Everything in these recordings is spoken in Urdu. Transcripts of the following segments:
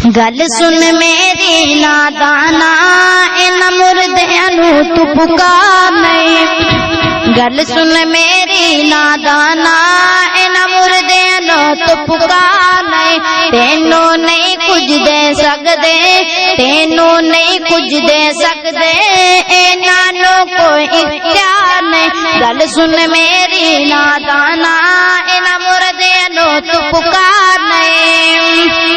گل سن میری نادانا ان مردیاں نو تو پکار نہیں، گل سن میری نادانا ان مردیاں نو تو پکار نہیں، تینوں نہیں کچھ دے سکدے، تینوں نہیں کچھ دے سکدے، انہاں نو کوئی اختیار نہیں، گل سن میری نادانا ان مردیاں نو تو پکار نہیں۔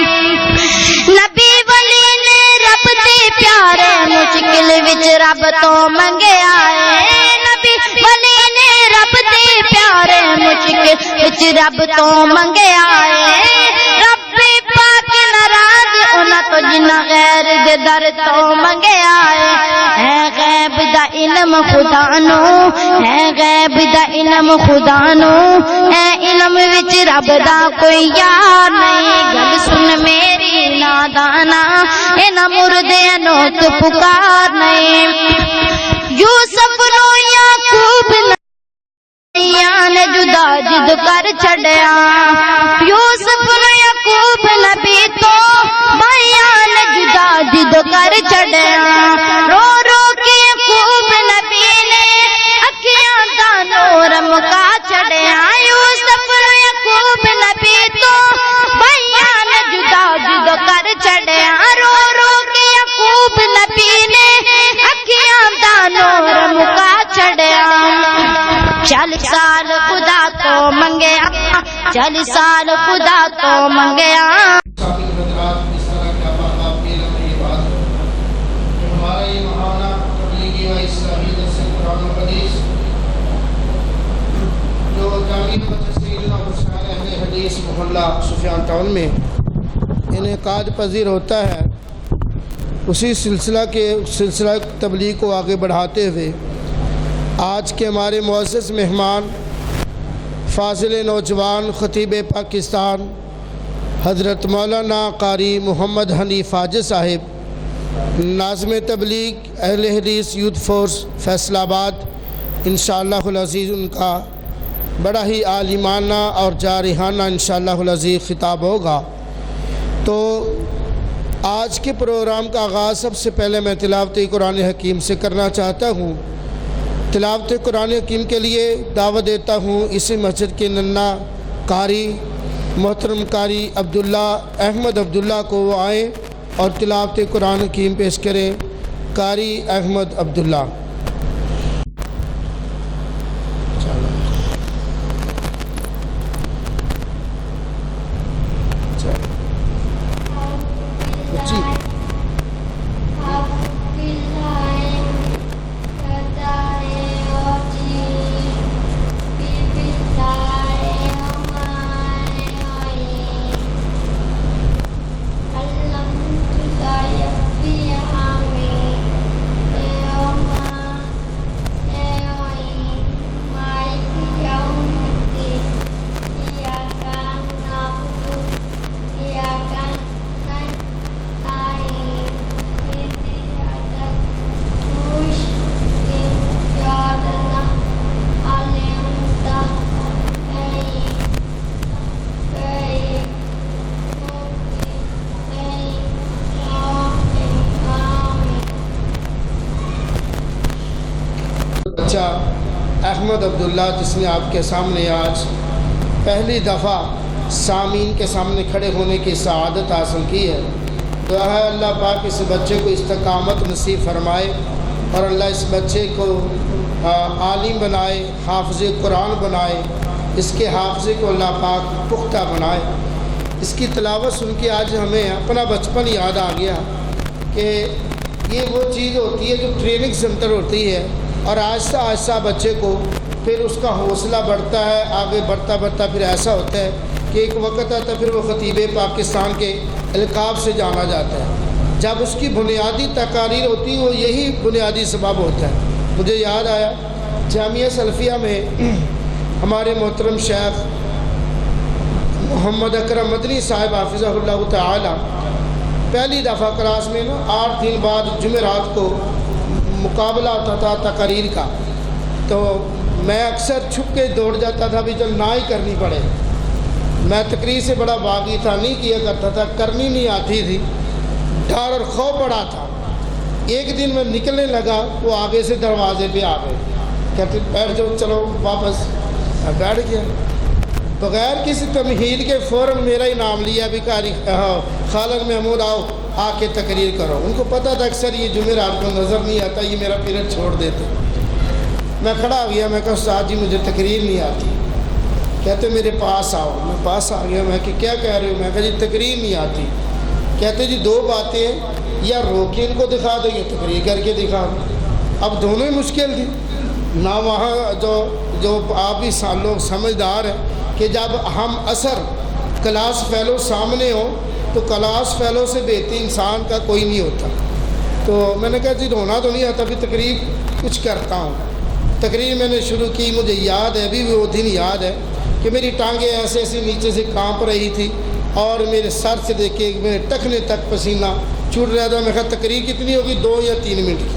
نبی ولی نے رب دے پیارے مشکل وچ رب تو منگیا ہے، نبی ولی نے رب دے پیارے مشکل وچ رب تو منگیا ہے، رب پاک ناراض انہاں تو جنہ غیر دے در تو منگیا ہے غیب دا علم خدا نو، ہے غیب دا علم خدا نو، اے علم وچ رب دا کوئی یار نہیں، گل سن میری نادانا انہاں مردیاں نو تو پکار نہیں۔ یوسف نو یعقوب نے جدا جد کر چھڑیا، یوسف نو یعقوب نبی تو بھائیاں نے جدا جد کر چھڑیا، رو رو کے یعقوب نبی نے اکھیاں دا نور مکا چھڑیا، یوسف نو یعقوب نبی تو بھائیاں نے جدا جد کر چھڑیا، رو رو کے یعقوب نبی نے اکھیاں دا نور مکا چھڑیا۔ 40 سال خدا تو منگیا، 40 سال خدا تو منگیا۔ ہمارا یہ ماہانہ تبلیغی و اصلاحی درس قرآن و حدیث جو جامعہ تفسیر حسین اہل حدیث محلہ سفیان ٹاؤن میں انعقاد پذیر ہوتا ہے، اسی سلسلہ تبلیغ کو آگے بڑھاتے ہوئے آج کے ہمارے معزز مہمان فاضل نوجوان خطیب پاکستان حضرت مولانا قاری محمد حنیف حاجی صاحب، ناظم تبلیغ اہل حدیث یوتھ فورس فیصل آباد، انشاءاللہ العزیز ان کا بڑا ہی عالمانہ اور جارحانہ انشاءاللہ العزیز خطاب ہوگا۔ تو آج کے پروگرام کا آغاز سب سے پہلے میں تلاوت قرآن حکیم سے کرنا چاہتا ہوں۔ تلاوت قرآن حکیم کے لیے دعوت دیتا ہوں اسی مسجد کے ننھا قاری محترم قاری عبداللہ احمد عبداللہ کو، وہ آئیں اور تلاوت قرآن حکیم پیش کریں۔ قاری احمد عبداللہ۔ بچہ احمد عبداللہ جس نے آپ کے سامنے آج پہلی دفعہ سامعین کے سامنے کھڑے ہونے کی سعادت حاصل کی ہے، دعا ہے اللہ پاک اس بچے کو استقامت نصیب فرمائے اور اللہ اس بچے کو عالم بنائے، حافظ قرآن بنائے، اس کے حافظے کو اللہ پاک پختہ بنائے۔ اس کی تلاوت سن کے آج ہمیں اپنا بچپن یاد آ گیا کہ یہ وہ چیز ہوتی ہے جو ٹریننگ سینٹر ہوتی ہے، اور آہستہ آہستہ بچے کو پھر اس کا حوصلہ بڑھتا ہے، آگے بڑھتا بڑھتا پھر ایسا ہوتا ہے کہ ایک وقت آتا ہے پھر وہ خطیب پاکستان کے القاب سے جانا جاتا ہے۔ جب اس کی بنیادی تقاریر ہوتی ہے وہ یہی بنیادی سبب ہوتا ہے۔ مجھے یاد آیا جامعہ سلفیہ میں ہمارے محترم شیخ محمد اکرم مدنی صاحب حافظہ اللہ تعالی پہلی دفعہ کلاس میں 8 دن بعد جمعرات کو مقابلہ ہوتا تھا تقریر کا، تو میں اکثر چھپ کے دوڑ جاتا تھا بھی چل نہ ہی کرنی پڑے، میں تقریر سے بڑا باغی تھا، نہیں کیا کرتا تھا، کرنی نہیں آتی تھی، ڈر اور خوف بڑا تھا۔ ایک دن میں نکلنے لگا، وہ آگے سے دروازے پہ آ گئے، کہتے بیٹھ جاؤ، چلو واپس۔ بیٹھ گیا، بغیر کسی تمہید کے فوراً میرا ہی نام لیا، بھی خالد محمود آؤ آ کے تقریر کرو۔ ان کو پتہ تھا اکثر یہ جمعرات کو نظر نہیں آتا، یہ میرا پیریڈ چھوڑ دیتے۔ میں کھڑا ہو گیا، میں کہا استاد جی مجھے تقریر نہیں آتی۔ کہتے میرے پاس آؤ، میں پاس آ گیا، میں کہ کیا کہہ رہے ہو؟ میں کہا جی تقریر نہیں آتی۔ کہتے جی دو باتیں ہیں، یا روک کے ان کو دکھا دو یا تقریر کر کے دکھا دو۔ اب دونوں ہی مشکل تھی نہ، وہاں جو آپ بھی لوگ سمجھدار ہیں کہ جب ہم اثر کلاس فیلو سامنے ہو تو کلاس فیلو سے بہتر انسان کا کوئی نہیں ہوتا۔ تو میں نے کہا جی رونا تو نہیں آتا، ابھی تقریر کچھ کرتا ہوں۔ تقریر میں نے شروع کی، مجھے یاد ہے، ابھی بھی وہ دن یاد ہے کہ میری ٹانگیں ایسے ایسے نیچے سے کانپ رہی تھی اور میرے سر سے دیکھ کے میرے ٹخنے تک پسینہ چھوٹ رہا تھا۔ میں کہا تقریر کتنی ہوگی؟ 2 یا 3 منٹ کی۔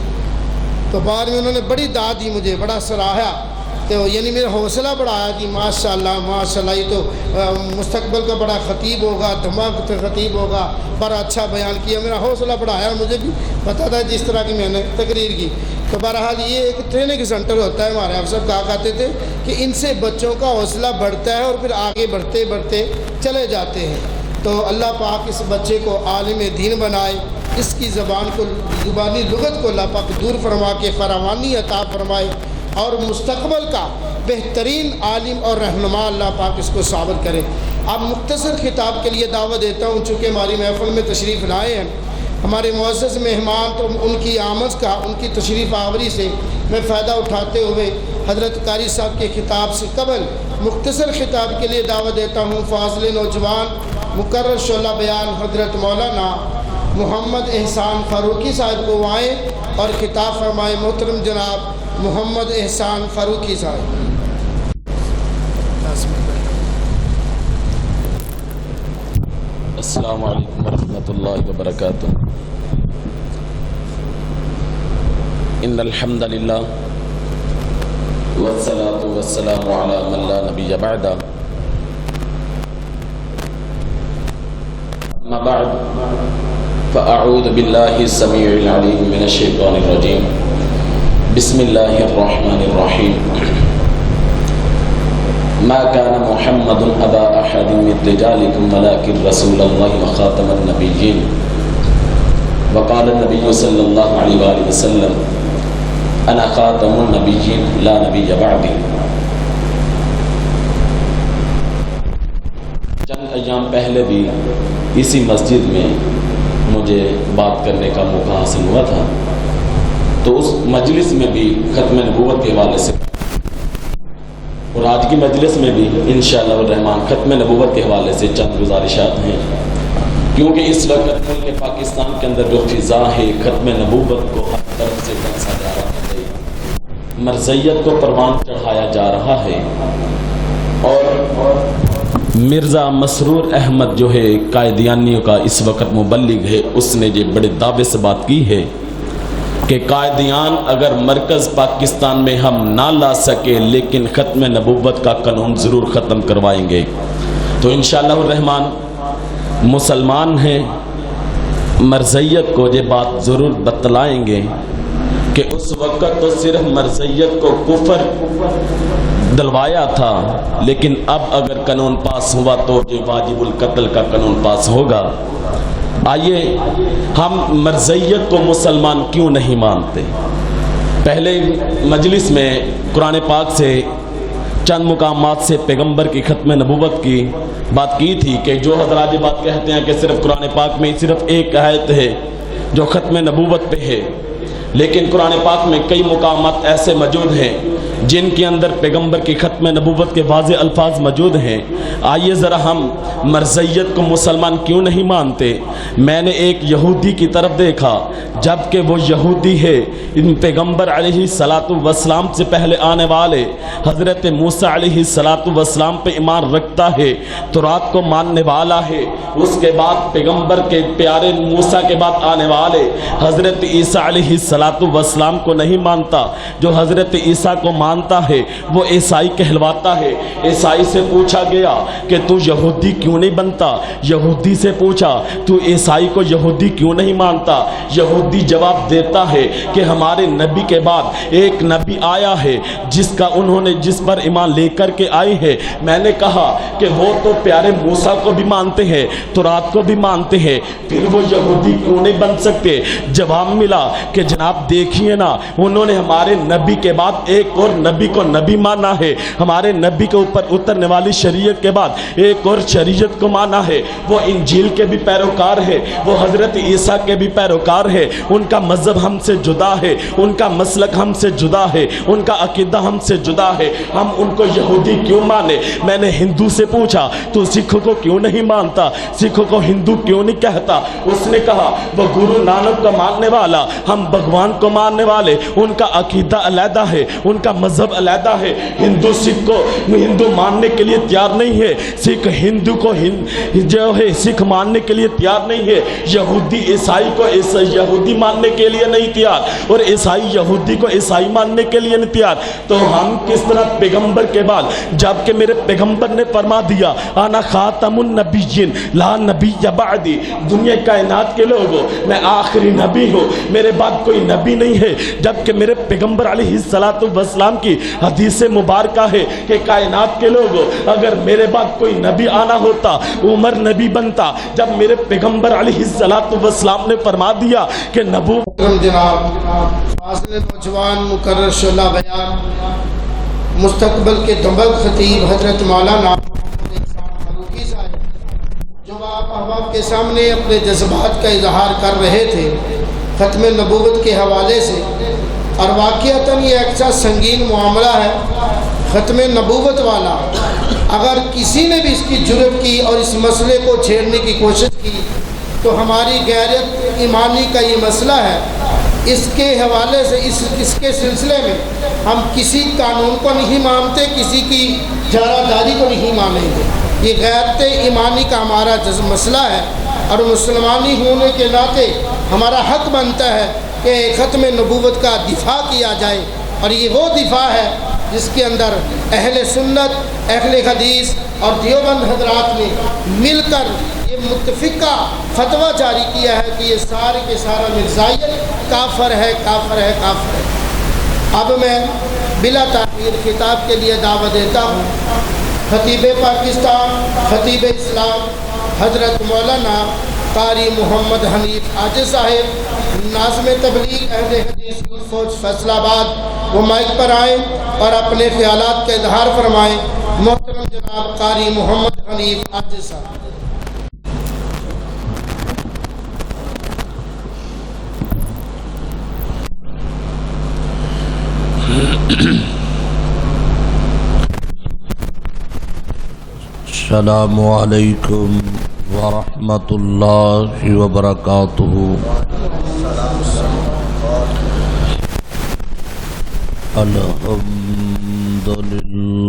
تو بعد میں انہوں نے بڑی داد دی مجھے، بڑا سراہا، تو یعنی میرا حوصلہ بڑھایا کہ ماشاء اللہ ماشاء اللہ، یہ تو مستقبل کا بڑا خطیب ہوگا، دماغ خطیب ہوگا، بڑا اچھا بیان کیا۔ میرا حوصلہ بڑھایا، مجھے بھی پتہ تھا جس طرح کی میں نے تقریر کی۔ تو بہرحال یہ ایک ٹریننگ سینٹر ہوتا ہے، ہمارے آپ سب کہا کرتے تھے کہ ان سے بچوں کا حوصلہ بڑھتا ہے اور پھر آگے بڑھتے بڑھتے چلے جاتے ہیں۔ تو اللہ پاک اس بچے کو عالم دین بنائے، اس کی زبانی لغت کو اللہ پاک دور فرما کے فراوانی عطا فرمائے، اور مستقبل کا بہترین عالم اور رہنما اللہ پاک اس کو ثابت کرے۔ اب مختصر خطاب کے لیے دعوت دیتا ہوں، چونکہ ہماری محفل میں تشریف لائے ہیں ہمارے معزز مہمان، تو ان کی آمد کا، ان کی تشریف آوری سے میں فائدہ اٹھاتے ہوئے حضرت قاری صاحب کے خطاب سے قبل مختصر خطاب کے لیے دعوت دیتا ہوں فاضل نوجوان مقرر شعلہ بیان حضرت مولانا محمد احسان فاروقی صاحب کو آئیں اور خطاب فرمائے۔ محترم جناب محمد احسان فاروقی صاحب۔ السلام علیکم ورحمۃ اللہ وبرکاتہ۔ ان الحمد للہ والصلاة والسلام علی من لا نبی بعد، اما بعد فاعوذ باللہ السمیع العلیم من الشیطان الرجیم، بسم اللہ الرحمن الرحیم۔ ما كان محمد ابا احد من رجالكم ولكن رسول الله وخاتم النبيين، وقال النبي صلى الله عليه وآله وسلم انا خاتم النبيين لا نبي بعدي۔ چند ایام پہلے بھی اسی مسجد میں مجھے بات کرنے کا موقع حاصل ہوا تھا، تو اس مجلس میں بھی ختم نبوت کے حوالے سے، اور آج کی مجلس میں بھی انشاءاللہ الرحمن ختم نبوت کے حوالے سے چند گزارشات ہیں، کیونکہ اس وقت ملک پاکستان کے اندر جو فضا ہے ختم نبوت کو ہر طرف سے ڈھانسا جا رہا ہے، مرزیت کو پروان چڑھایا جا رہا ہے، اور مرزا مسرور احمد جو ہے قائدیانیوں کا اس وقت مبلغ ہے، اس نے یہ بڑے دعوے سے بات کی ہے کہ قائدیان اگر مرکز پاکستان میں ہم نہ لا سکے لیکن ختم نبوت کا قانون ضرور ختم کروائیں گے۔ تو انشاءاللہ الرحمن مسلمان ہیں، مرزیت کو یہ بات ضرور بتلائیں گے کہ اس وقت تو صرف مرزیت کو کفر دلوایا تھا، لیکن اب اگر قانون پاس ہوا تو یہ واجب القتل کا قانون پاس ہوگا۔ آئیے ہم مرزیت کو مسلمان کیوں نہیں مانتے؟ پہلے مجلس میں قرآن پاک سے چند مقامات سے پیغمبر کی ختم نبوت کی بات کی تھی کہ جو حضرات یہ بات کہتے ہیں کہ صرف قرآن پاک میں صرف ایک آیت ہے جو ختم نبوت پہ ہے، لیکن قرآن پاک میں کئی مقامات ایسے موجود ہیں جن کے اندر پیغمبر کی ختم نبوت کے واضح الفاظ موجود ہیں۔ آئیے ذرا ہم مرزیت کو مسلمان کیوں نہیں مانتے؟ میں نے ایک یہودی کی طرف دیکھا، جبکہ وہ یہودی ہے ان پیغمبر علیہ الصلاۃ والسلام سے پہلے آنے والے حضرت موسیٰ علیہ الصلاۃ والسلام پہ ایمان رکھتا ہے، تورات کو ماننے والا ہے، اس کے بعد پیغمبر کے پیارے موسیٰ کے بعد آنے والے حضرت عیسیٰ علیہ الصلاۃ والسلام کو نہیں مانتا، جو حضرت عیسیٰ کو مانتا ہے وہ عیسائی کہلواتا ہے۔ عیسائی سے پوچھا گیا کہ تو یہودی کیوں نہیں بنتا؟ یہودی سے پوچھا تو عیسائی کو یہودی کیوں نہیں مانتا؟ یہودی جواب دیتا ہے کہ ہمارے نبی کے بعد ایک نبی آیا ہے جس پر ایمان لے کر کے آئے ہیں۔ میں نے کہا کہ وہ تو پیارے موسیٰ کو بھی مانتے ہیں، تورات کو بھی مانتے ہیں، پھر وہ یہودی کیوں نہیں بن سکتے؟ جواب ملا کہ جناب دیکھیے نا، انہوں نے ہمارے نبی کے بعد ایک اور نبی کو نبی مانا ہے، ہمارے نبی کے اوپر اترنے والی شریعت کے بعد ایک اور شریعت کو مانا ہے۔ وہ انجیل کے بھی پیروکار ہے، وہ حضرت عیسیٰ کے بھی پیروکار ہے، ان کا مذہب ہم سے جدا ہے، ان کا مسلک ہم سے جدا ہے، ان کا عقیدہ ہم سے جدا ہے، ہم ان کو یہودی کیوں مانے؟ میں نے ہندو سے پوچھا تو سکھوں کو کیوں نہیں مانتا، سکھوں کو ہندو کیوں نہیں کہتا؟ اس نے کہا وہ گرو نانک کو ماننے والا، ہم بھگوان کو ماننے والے، ان کا عقیدہ علیحدہ ہے، ان کا مذہب علیحدہ ہے۔ ہندو سکھ کو ہندو ماننے کے لیے تیار نہیں ہے، سکھ ہندو کو جو ہے سکھ ماننے کے لیے تیار نہیں ہے، یہودی عیسائی کو یہودی ماننے کے لیے نہیں تیار، اور عیسائی یہودی کو عیسائی ماننے کے لیے نہیں تیار۔ تو ہم کس طرح پیغمبر کے بعد، جبکہ میرے پیغمبر نے فرما دیا انا خاتم النبیین لا نبی بعدی، دنیا کائنات کے لوگوں میں آخری نبی ہوں، میرے بعد کوئی نبی نہیں ہے، جبکہ میرے پیغمبر علیہ السلام کی حدیث مبارکہ ہے کہ کائنات کے لوگوں اگر میرے بعد کوئی نبی آنا ہوتا عمر نبی بنتا۔ جب میرے پیغمبر علیہ السلام نے فرما دیا کہ نبوت، جناب فاضل نوجوان مقرر شعلہ بیان مستقبل کے دمبل خطیب حضرت مولانا فاروقی صاحب جو آپ احباب کے سامنے اپنے جذبات کا اظہار کر رہے تھے ختم نبوت کے حوالے سے، اور واقعتاً یہ ایسا سنگین معاملہ ہے ختم نبوت والا، اگر کسی نے بھی اس کی جرأت کی اور اس مسئلے کو چھیڑنے کی کوشش کی تو ہماری غیرت ایمانی کا یہ مسئلہ ہے، اس کے حوالے سے اس کے سلسلے میں ہم کسی قانون کو نہیں مانتے، کسی کی جارہ داری کو نہیں مانیں گے۔ یہ غیرت ایمانی کا ہمارا مسئلہ ہے، اور مسلمانی ہونے کے ناطے ہمارا حق بنتا ہے کہ ختم نبوت کا دفاع کیا جائے، اور یہ وہ دفاع ہے جس کے اندر اہل سنت، اہل حدیث اور دیوبند حضرات نے مل کر یہ متفقہ فتویٰ جاری کیا ہے کہ یہ سارے کے سارا مرزائیت کافر ہے، کافر ہے، کافر ہے۔ اب میں بلا تاخیر خطاب کے لیے دعوت دیتا ہوں خطیب پاکستان، خطیب اسلام حضرت مولانا قاری محمد حنیف عاجز صاحب، ناظم تبلیغ اہل حدیث فوج فیصل آباد، وہ مائک پر آئیں اور اپنے خیالات کا اظہار فرمائیں۔ محترم جناب قاری محمد حنیف عاجز صاحب۔ السلام علیکم ورحمۃ اللہ وبرکاتہ۔ الحمد للہ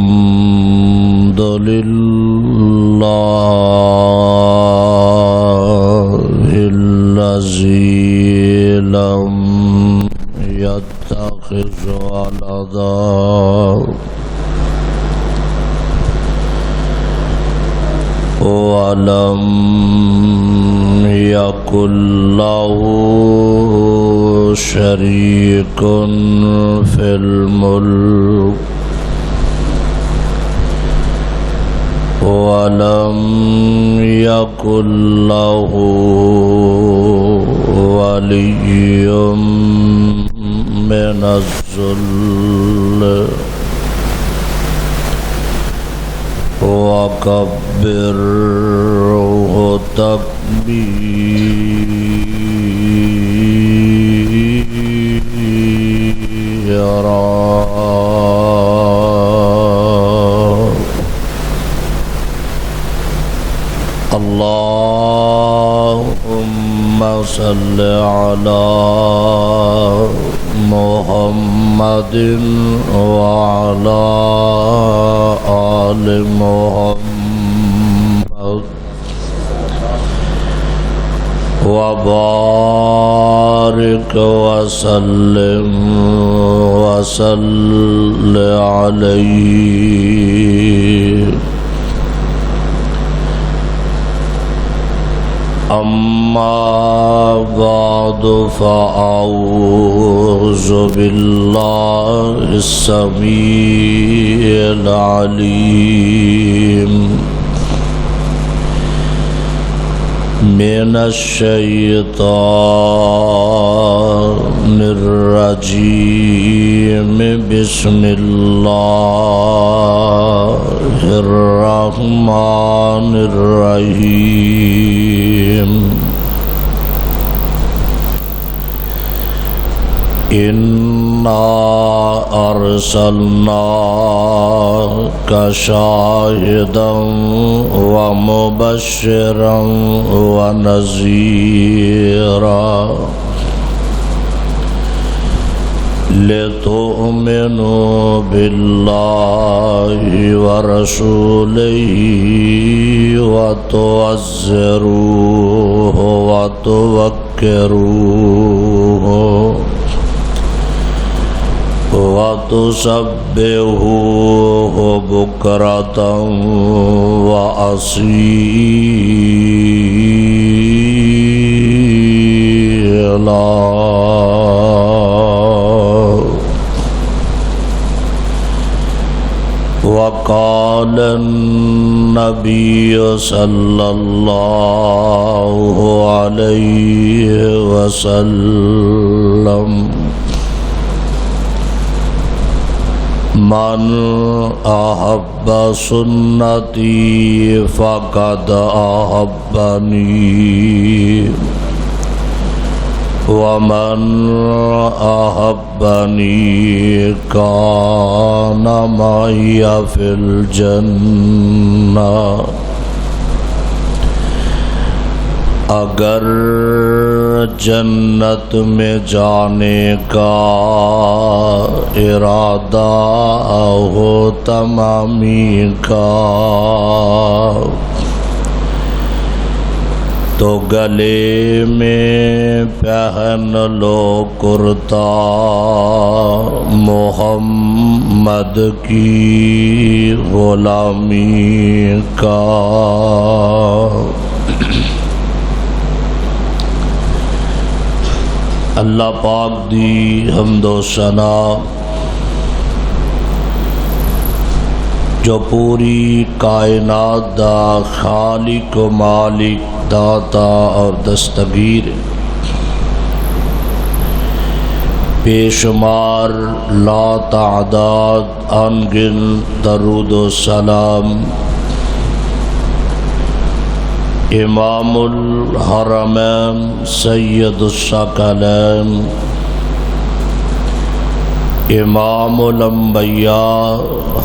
الحمد للہ الذی لم يتخذ ولدا ولم يكن له شريك في الملك ولم يكن له ولي من الذل وكبره تكبيرا۔ اللهم صل على محمد وعلى آل محمد وبارك وسلم وصل عليه. أما بعد فأعوذ بالله السميع العليم من الشيطان الرجيم. بسم الله الرحمن الرحيم. إنا أرسلناك شاهدا ومبشرا ونذيرا لتؤمنوا بالله ورسوله وتعزروه وتوقروه وتسبحوه بكرة وأصيلا. وقال النبي صلى الله عليه وسلم: من أحب سنتي فقد أحبني ومن أحبني كان معي في الجنة. اگر جنت میں جانے کا ارادہ ہو تمامی کا تو گلے میں پہن لو کرتا محمد کی غلامی کا. اللہ پاک دی حمد و ثنا جو پوری کائنات دا خالق و مالک، داتا اور دستگیر، بے شمار لا تعداد انگن درود و سلام امام الحرمین سید الثقلین امام الانبیاء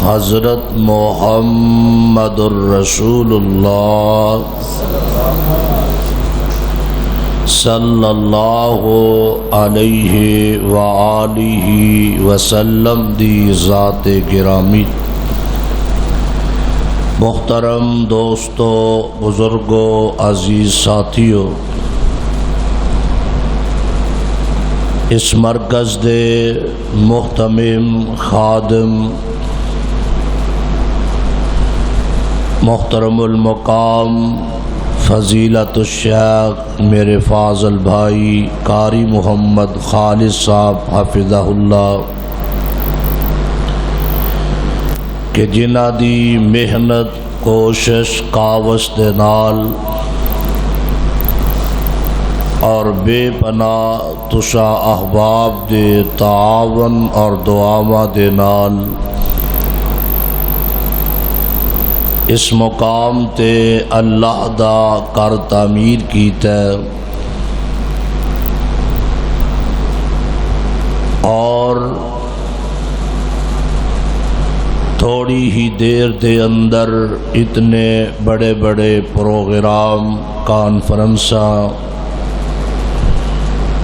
حضرت محمد الرسول اللہ صلی اللہ علیہ وآلہ وسلم دی ذات گرامی. محترم دوستو، بزرگوں، عزیز ساتھیوں، اس مرکز دے محتمم خادم محترم المقام فضیلت الشیخ میرے فاضل بھائی قاری محمد خالد صاحب حفظہ اللہ کہ جنہ دی محنت کوشش کاوش دے نال اور بے پناہ تشا احباب دے تعاون اور دعاواں دے نال اس مقام تے اللہ دا کر تعمیر کیتا اور تھوڑی ہی دیر دے اندر اتنے بڑے بڑے پروگرام، کانفرنساں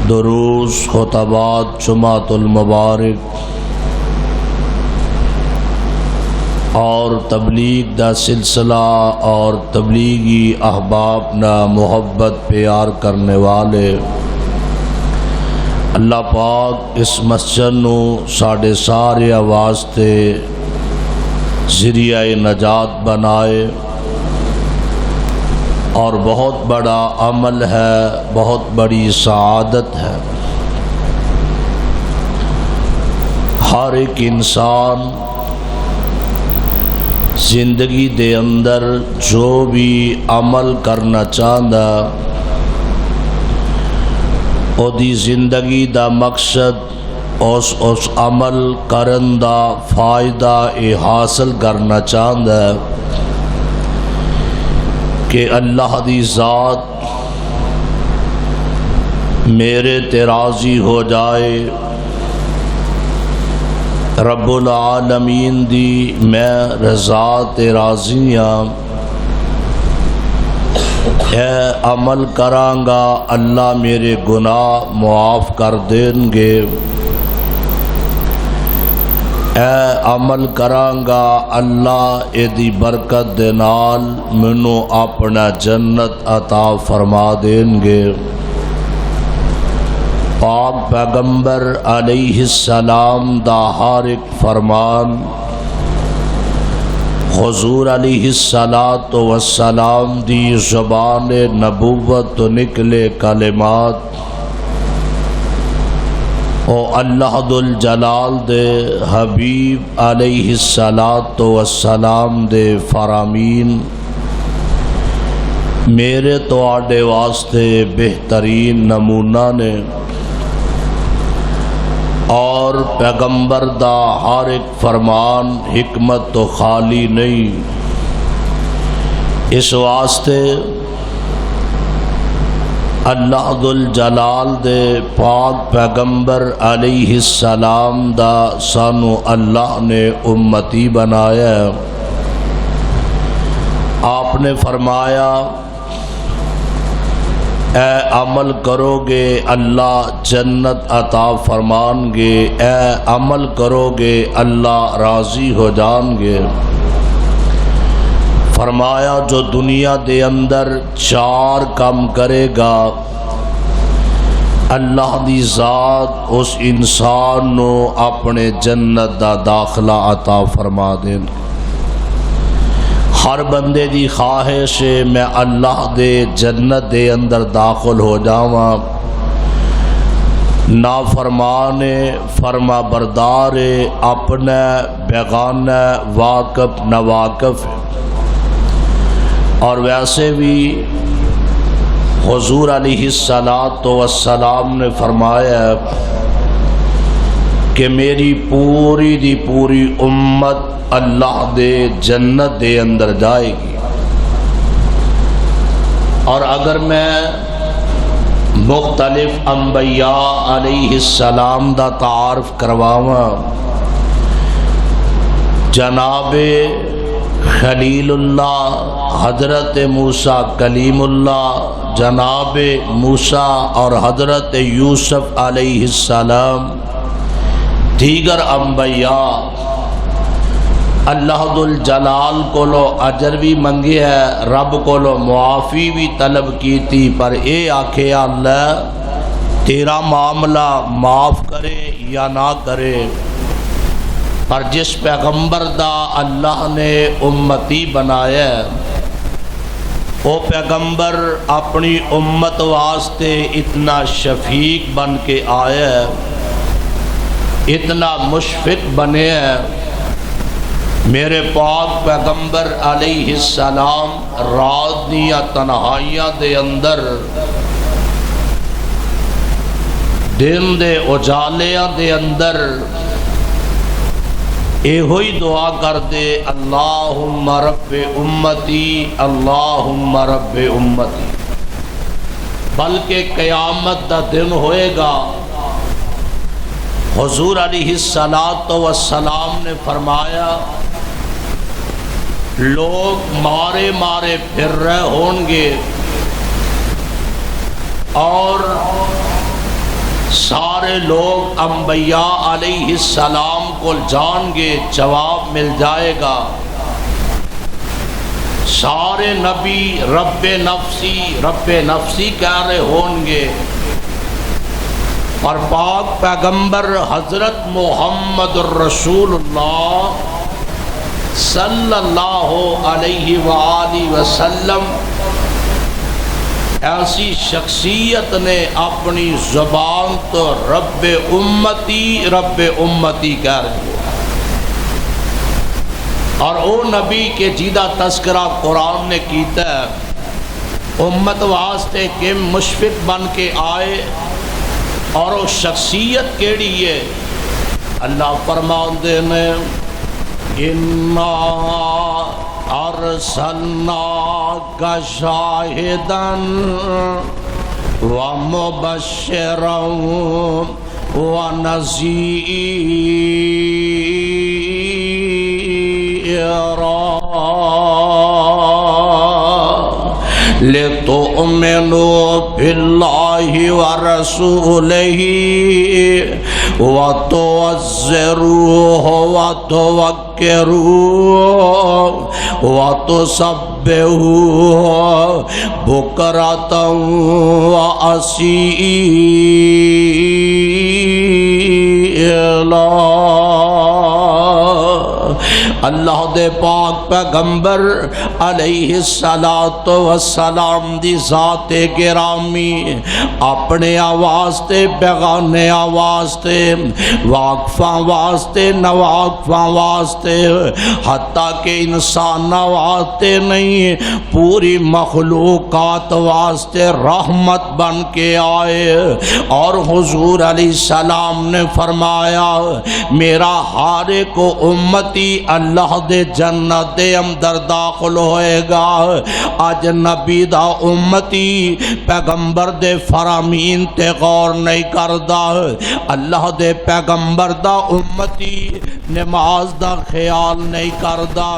دروس خطبات جمعۃ المبارک اور تبلیغ دا سلسلہ اور تبلیغی احباب نا محبت پیار کرنے والے اللہ پاک اس مسجد نو ساڈے سارے واسطے ذریعہ نجات بنائے، اور بہت بڑا عمل ہے، بہت بڑی سعادت ہے۔ ہر ایک انسان زندگی دے اندر جو بھی عمل کرنا چاہتا او دی زندگی دا مقصد اس عمل کرن دا فائدہ حاصل کرنا چاہتا ہے کہ اللہ دی ذات میرے تے راضی ہو جائے، رب العالمین دی میں رضا تے راضی ہاں، اے عمل کرانگا اللہ میرے گناہ معاف کر دیں گے، اے عمل کرانگا اللہ ایدی برکت دے نال منو اپنا جنت عطا فرما دیں گے۔ پاک پیغمبر علیہ السلام دا ہر ایک فرمان، حضور علیہ السلام دی زبان نبوت تو نکلے کلمات، او اللہ ذل جلال دے حبیب علیہ السلام دے فرامین میرے تو آڈے واسطے بہترین نمونہ نے، اور پیغمبر دا ہر ایک فرمان حکمت تو خالی نہیں، اس واسطے اللہ ذل جلال دے پاک پیغمبر علیہ السلام دا سانو اللہ نے امتی بنایا ہے۔ آپ نے فرمایا اے عمل کرو گے اللہ جنت عطا فرمان گے، اے عمل کرو گے اللہ راضی ہو جان گے۔ فرمایا جو دنیا دے اندر 4 کام کرے گا اللہ دی ذات اس انسان نو اپنے جنت دا داخلہ عطا فرما دیں۔ ہر بندے دی خواہش ہے میں اللہ دے جنت دے اندر داخل ہو جاواں، نافرمان فرما بردار اپنا بیگانہ واقف ناواقف، اور ویسے بھی حضور علیہ السلام نے فرمایا کہ میری پوری دی پوری امت اللہ دے جنت دے اندر جائے گی، اور اگر میں مختلف انبیاء علیہ السلام دا تعارف کرواواں، جناب خلیل اللہ حضرت موسیٰ کلیم اللہ، جناب موسیٰ اور حضرت یوسف علیہ السلام، دیگر انبیاء اللہ ذل جلال کو لو اجر بھی منگے ہے، رب کو لو معافی بھی طلب کی تھی، پر اے آکھے اللہ تیرا معاملہ معاف کرے یا نہ کرے، پر جس پیغمبر دا اللہ نے امتی بنایا وہ پیغمبر اپنی امت واسطے اتنا شفیق بن کے آیا ہے، اتنا مشفق بنے ہے۔ میرے پاک پیغمبر علیہ السلام رات دیا تنہائیاں دے اندر، دن دے اجالیاں دے اندر اے ہوئی دعا کر دے، اللہم رب امتی، اللہم رب امتی۔ بلکہ قیامت دا دن ہوئے گا، حضور علیہ السلام نے فرمایا لوگ مارے مارے پھر رہے ہوں گے، اور سارے لوگ انبیاء علیہ السلام کو جان گے، جواب مل جائے گا۔ سارے نبی رب نفسی کہہ رہے ہوں گے، اور پاک پیغمبر حضرت محمد الرسول اللہ صلی اللہ علیہ وآلہ وسلم ایسی شخصیت نے اپنی زبان تو رب امتی کہہ رہے ہو، اور او نبی کے جیدہ تذکرہ قرآن نے کیتا ہے، امت واسطے کہ مشفق بن کے آئے، اور وہ شخصیت کیڑی ہے؟ اللہ فرماندے نے اِنَّا أَرْسَلْنَاكَ شَاهِدًا وَمُبَشِّرًا وَنَذِيرًا لِتُؤْمِنُوا بِاللَّهِ وَرَسُولِهِ وَتُعَزِّرُوهُ وَتُوَقِّرُوهُ وَتُسَبِّحُوهُ بُكْرَةً وَأَصِيلًا۔ اللہ دے پاک پیغمبر علیہ السلام دی ذات گرامی اپنے واسطے، بیگانے واسطے، واقفاں واسطے، نواقفاں واسطے، حتیٰ کہ انسان واسطے نہیں، پوری مخلوقات واسطے رحمت بن کے آئے۔ اور حضور علیہ السلام نے فرمایا میرا ہر ایک امتی اللہ دے جنت دے اندر داخل ہوئے گا۔ آج نبی دا امتی پیغمبر دے فرامین تے غور نہیں کردا، اللہ دے پیغمبر دا امتی نماز دا خیال نہیں کردا،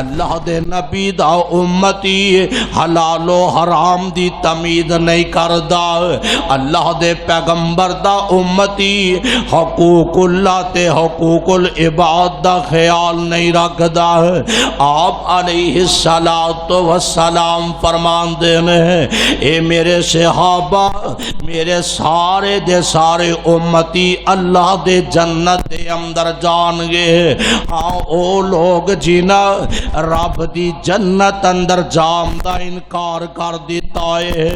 اللہ دے نبی دا امتی حلال و حرام دی تمیز نہیں کردا، اللہ دے پیغمبر دا امتی حقوق اللہ تے حقوق العباد دا خیال نہیں رکھدا۔ آپ علیہ السلام فرماندے نے اے میرے صحابہ، میرے سارے دے سارے امتی اللہ دے جنت دے اندر جان گے۔ ہاں او لوگ جنہ رب دی جنت اندر جان دا انکار کر دیتا ہے،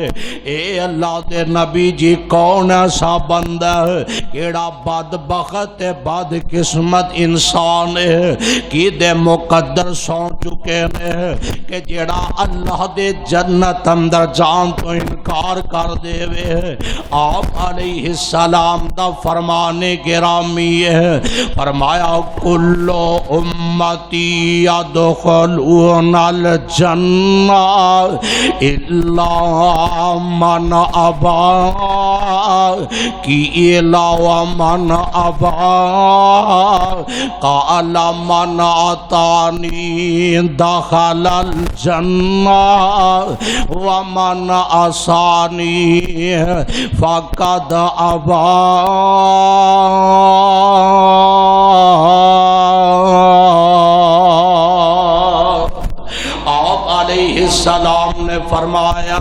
اے اللہ دے نبی جی کون ایسا بندہ ہے، کیڑا بدبخت بد قسمت انسان ہے کی دے مقدر سو چکے نے کہ جیڑا اللہ دے جنت اندر جان تو انکار کر دے وے۔ آپ علیہ السلام دا فرمانے گرامی ہے، فرمایا کل امتی یدخلون الجنہ الا من ابا کی علاوہ من ابا قال من آتانی دخل الجنہ ومن عصانی فقد ابا۔ آپ علیہ السلام نے فرمایا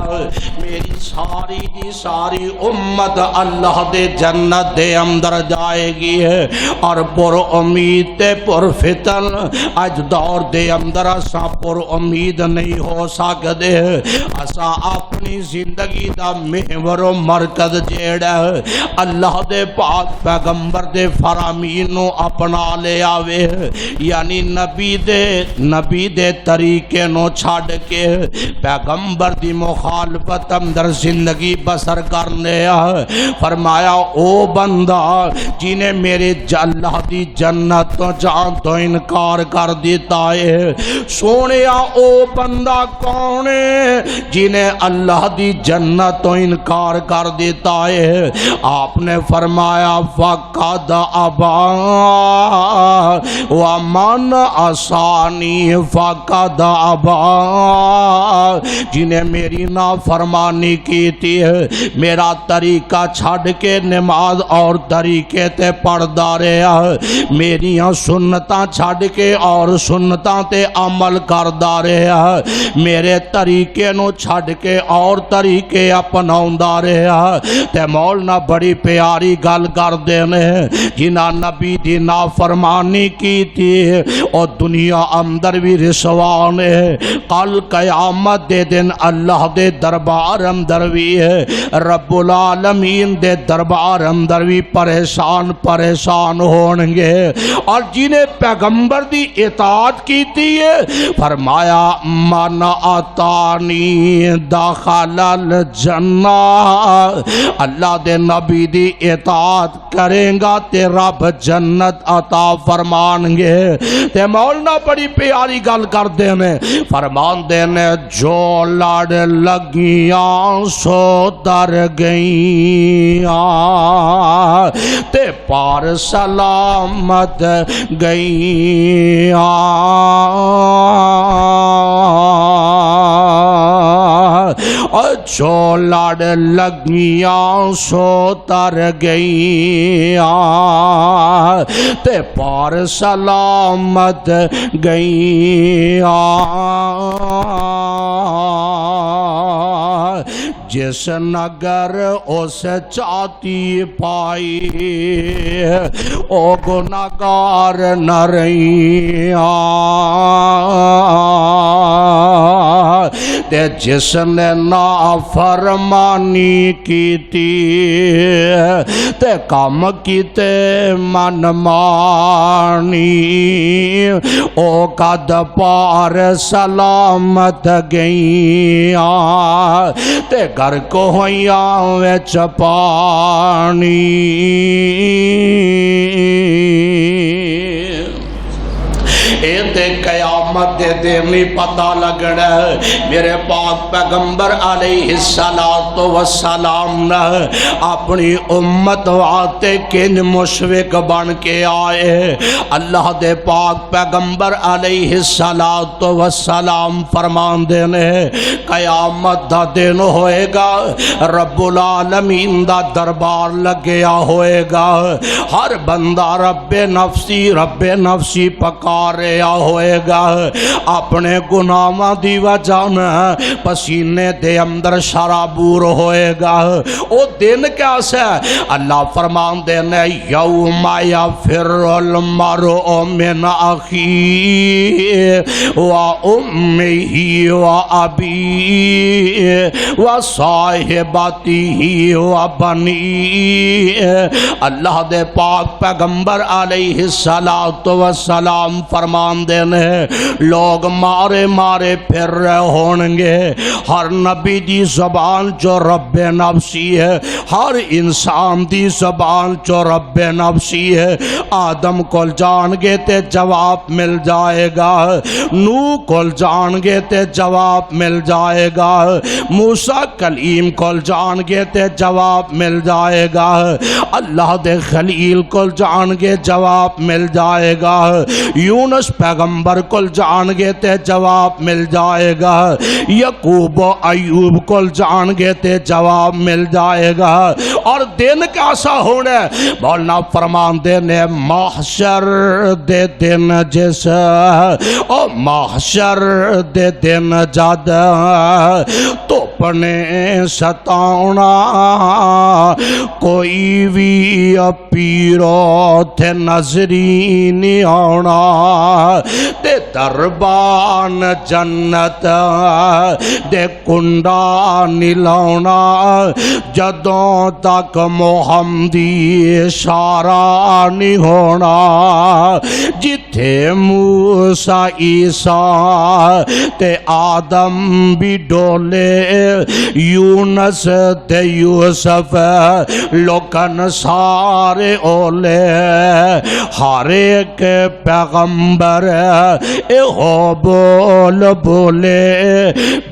میری ساری دی ساری امت اللہ دے جنت دے اندر جائے گی ہے، اور پر امید تے پر فتن اج دور دے اندر اسا پر امید نہیں ہو سکدے۔ اسا اپنی زندگی دا محور و مرکز جیڑا ہے اللہ دے پاک پیغمبر دے فرامین نو اپنا لے آوے، یعنی نبی دے طریقے نو چھاڑ کے پیغمبر دی مخالفت اندر زندگی بسر کرنے آئے۔ فرمایا او بندہ جنہیں میرے اللہ دی جنت تو جان تو انکار کر دیتا ہے، سونے او بندہ کون ہے جنہیں اللہ دی جنت تو انکار کر دیتا ہے؟ آپ نے فرمایا فقد ابا ومن عصانی فقد ابا، جنہیں میری نافرمانی کی تھی ہے میرا طریقہ چھڈ کے نماز اور طریقے تے پڑھدا رہیا میریاں سنتاں چھڈ کے اور سنتاں تے عمل کردا رہیا میرے طریقے نو چھڈ کے اور طریقے اپناوندا رہیا تے مولانا بڑی پیاری گل کردے نے جنہاں نبی دی نافرمانی کیتی اور دنیا اندر بھی رسوا نے کل قیامت دے دن اللہ دے دربار اندر بھی رب العالمین دے دربار اندر بھی پریشان ہونگے اور جنہیں پیغمبر دی اطاعت کیتی ہے فرمایا من اطاعنی دخل الجنہ اللہ دے نبی دی اطاعت کریں گا تے رب جنت عطا فرمانگے تے مولانا بڑی پیاری گل کر دینے فرمان دینے جو لڑ لگیاں سو در گئیاں تے پار سلامت گئیاں جو لڑ لگیاں سو تر گئیاں تے پار سلامت گئیاں جس نگر اس چاہتی پائی او گناہگار نہ رہیاں تے جس نے نافرمانی کیتی تے کام کیتے من مانی او قد پار سلامت گئیاں تے گھر کو ہویاں وچ پانی اے تے قیامت دے دینی پتہ لگنا میرے پاک پیغمبر علیہ السلام نے اپنی امت واتے کن مشفق بن کے آئے اللہ دے پاک پیغمبر علیہ السلام فرمان دینے قیامت دا دن ہوئے گا رب العالمین دا دربار لگیا ہوئے گا ہر بندہ رب نفسی پکارے ہوئے گا اپنے گناہاں دی وجہ نہ پسینے دے اندر شرابور ہوئے گا او دن کیسا ہے اللہ فرمان دینے یوم یفر المرء من اخیہ و امہ و ابیہ و صاحبتہ و بنیہ اللہ دے پاک پیغمبر علیہ السلام فرمان دینے لوگ مارے پھر رہے ہونگے ہر نبی دی زبان جو رب نفسی ہے ہر انسان دی زبان جو رب نفسی ہے آدم کول جان گے تے جواب مل جائے گا نوح کول جان گے تے جواب مل جائے گا موسیٰ کلیم کول جان گے تے جواب مل جائے گا اللہ دے خلیل کول جان گے جواب مل جائے گا یونس پیغمبر کل جان گے تے جواب مل جائے گا یعقوب و ایوب کل جان گے تے جواب مل جائے گا اور دن کیسا ہونا ہے مولانا فرمان دینے محشر دے دن جس او محشر دے دن جد تو پنے ستاؤنا کوئی بھی پیرو تھے نظری نہیں آنا تے دربان جنت دے کنڈا نلاؤنا جدوں تک محمدی اشارہ نہیں ہونا جتھے موسیٰ عیسیٰ تے آدم بھی ڈولے یونس تے یوسف لوکن سارے اولے ہر ایک پیغمبر اے ہو بول بولے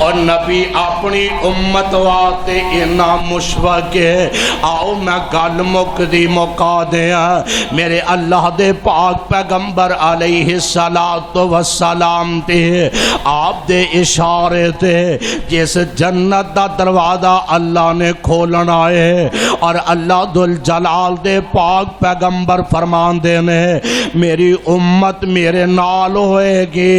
اور نبی اپنی امت واسطے اینا مشفق ہے. آؤ میں گل مکدی مکا دیا. میرے اللہ دے پاک پیغمبر علیہ السلام تے آپ دے اشارے تے جس جنت دا دروازہ اللہ نے کھولنا ہے اور اللہ ذل جلال دے پاک پیغمبر فرمان دے نے میری امت میرے نال ہوئے گی,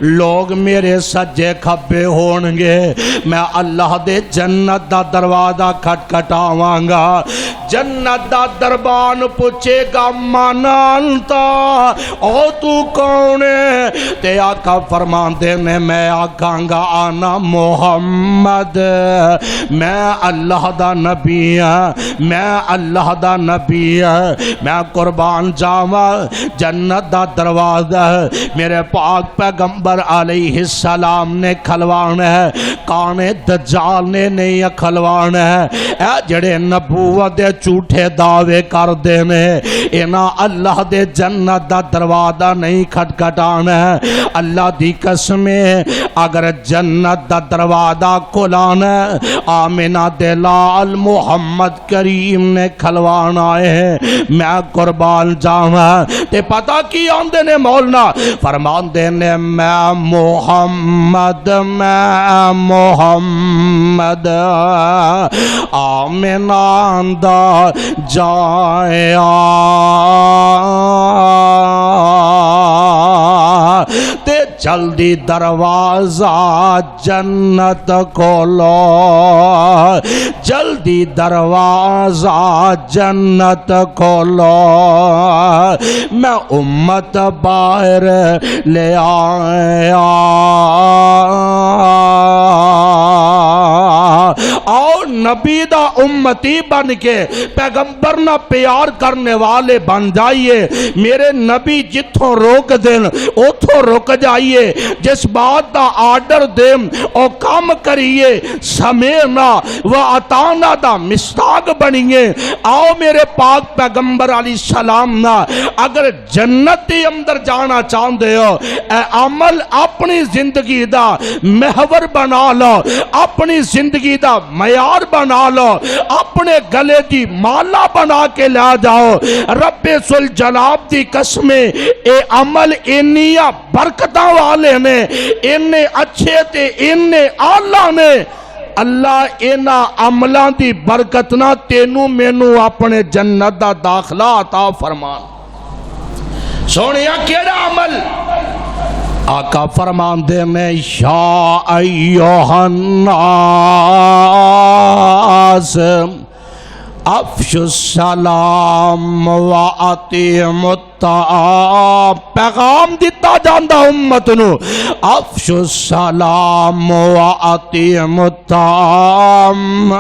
لوگ میرے سجے کھبے ہونگے, میں اللہ دے جنت دا دروازہ کھٹکھٹاواں گا. جنت دا دربان پوچھے گا مانانتا او تو کون ہے, تے آقا فرمان دے نے میں آکھاں گا آنا محمد, میں اللہ دا نبی ہاں, میں اللہ دا نبی ہاں. میں قربان جاواں جنت دا دروازہ میرے پاک پیغمبر علیہ السلام نے کھلوانا ہے, کانے دجال نے نہیں کھلوانا ہے. اے جڑے نبوت دے جھوٹے دعوے کر دینے اینا اللہ دے جنت دا دروازہ نہیں کھٹکھٹانا ہے. اللہ دی قسم ہے اگر جنت دا دروازہ کھلانا آمنہ دے لال محمد کریم نے کھلوانا ہے. میں قربان جاواں تے پتہ کی آندے نے مولانا فرمان دے نے میں محمد آمنہ دا جایا تے جلدی دروازہ جنت کھولو, جلدی دروازہ جنت کھولو, میں امت باہر لے آیا. آؤ نبی دا امتی بن کے پیغمبر نہ پیار کرنے والے بن جائیے. میرے نبی جتھوں روک دین اتھوں رک جائیے, جس بات دا آرڈر دین او کام کریے, سمینا و عطانا دا مستاق بنیے. آؤ میرے پاک پیغمبر علیہ السلام نا اگر جنت دے اندر جانا چاہندے ہو اے عمل اپنی زندگی دا محور بنا لو, اپنی زندگی دا معیار بنا لو, اپنے گلے دی مالا بنا کے لے جاؤ. رب ذل جلال دی قسمیں اے عمل انیاں برکتاں والے نے, اننے اچھے تے اننے آلہ نے. اللہ اینا عملان دی برکتنا تینو مینو اپنے جنت دا داخلہ عطا فرمان. سونیا کیڑا عمل آقا فرمان دے میں یا ایوہ الناس افشو السلام و اطیعوا الطعام. پیغام دیتا جاندہ امت نو افشو السلام و اطیعوا الطعام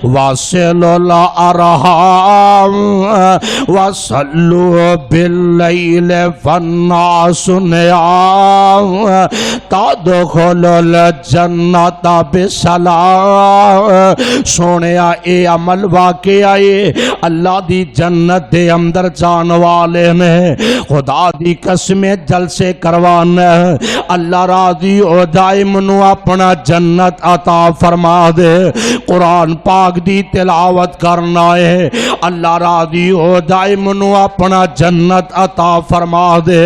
واصلوا الارحام وصلوا باللیل فالناس نیام تدخلوا الجنت بسلام. سونیا اے عمل واقع آئے اللہ دی جنت دے اندر جان والے نے خدا دی قسمیں جلسے کروانا ہے. اللہ راضی ہو جائے منو اپنا جنت عطا فرما دے, قرآن پاک دی تلاوت کرنا ہے. اللہ راضی ہو جائے منو اپنا جنت عطا فرما دے,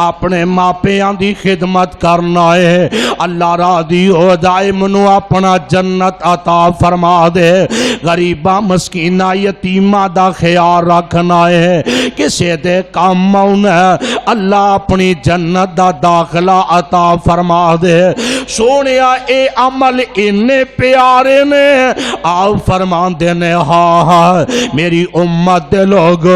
اپنے ماپیاں دی خدمت کرنا ہے. اللہ راضی ہو جائے منو اپنا جنت عطا فرما دے, غریباں مسکینہ یتیمہ دا خیال رکھنا ہے, کسے دے کام آنا ہے. اللہ اپنی جنت دا داخلہ عطا فرما دے. سونیا اے عمل اننے پیارے نے, آپ فرما دینے ہاں میری امت دے لوگ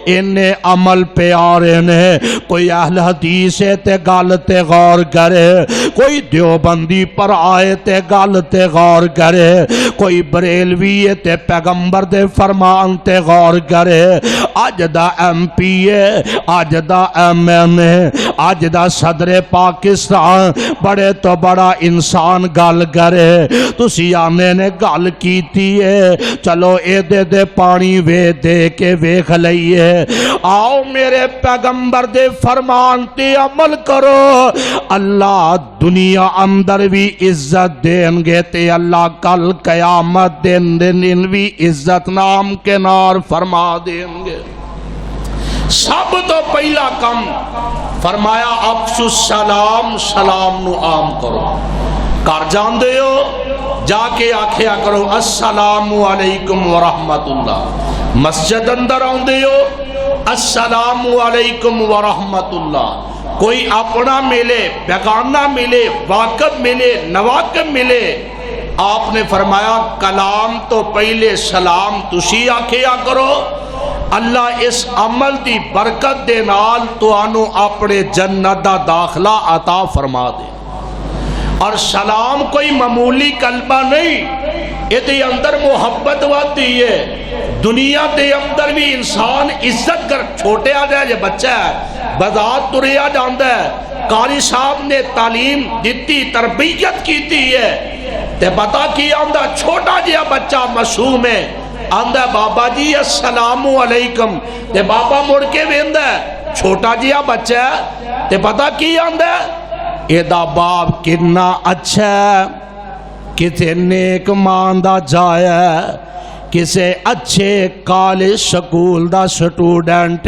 اننے عمل پیارے نے. کوئی اہل حدیث تے گل تے غور کرے, کوئی دیوبندی پر آئے تے گل تے غور کرے, کوئی بریلوی تے پیغمبر دے فرمان تے غور کرے. آج دا ایم پی اے, آج دا ایم این اے, آج دا صدر پاکستان بڑے تو بڑا انسان گل کرے تسی آنے نے گل کیتی ہے چلو اے دے دے پانی وے دے کے ویکھ لئیے آؤ میرے پیغمبر دے فرمان تے عمل کرو اللہ دنیا اندر بھی عزت دیں گے تے اللہ کل قیامت دن بھی عزت نام کے نار فرما دیں گے سب تو پہلا کم فرمایا افشو السلام سلام نو عام کرو کر جان دے ہو جا کے آکھیا کرو السلام علیکم ورحمت اللہ مسجد اندر آن دے ہو السلام علیکم ورحمت اللہ کوئی اپنا ملے بیگانہ ملے واقف ملے نواقف ملے آپ نے فرمایا کلام تو پہلے سلام تسی آکھیا کرو اللہ اس عمل دی برکت دے نال تو آنو اپنے جنت دا داخلہ عطا فرما دے اور سلام کوئی معمولی کلمہ نہیں یہ دے اندر محبت واتی ہے دنیا دے اندر بھی انسان عزت کر چھوٹے آ جائے جو بچہ ہے بذات تریا جاندہ ہے قاری صاحب نے تعلیم دیتی تربیت کیتی ہے تے بتا کی آندہ چھوٹا جیا بچہ معصوم ہے آندہ بابا جی السلام علیکم تے بابا مڑ کے ویندہ ہے چھوٹا جیا بچہ ہے تے پتا کی آندہ ہے ایدہ باپ کتنا اچھا ہے کتے نیک ماندہ جایا ہے کسے اچھے کالج سکول دا سٹوڈنٹ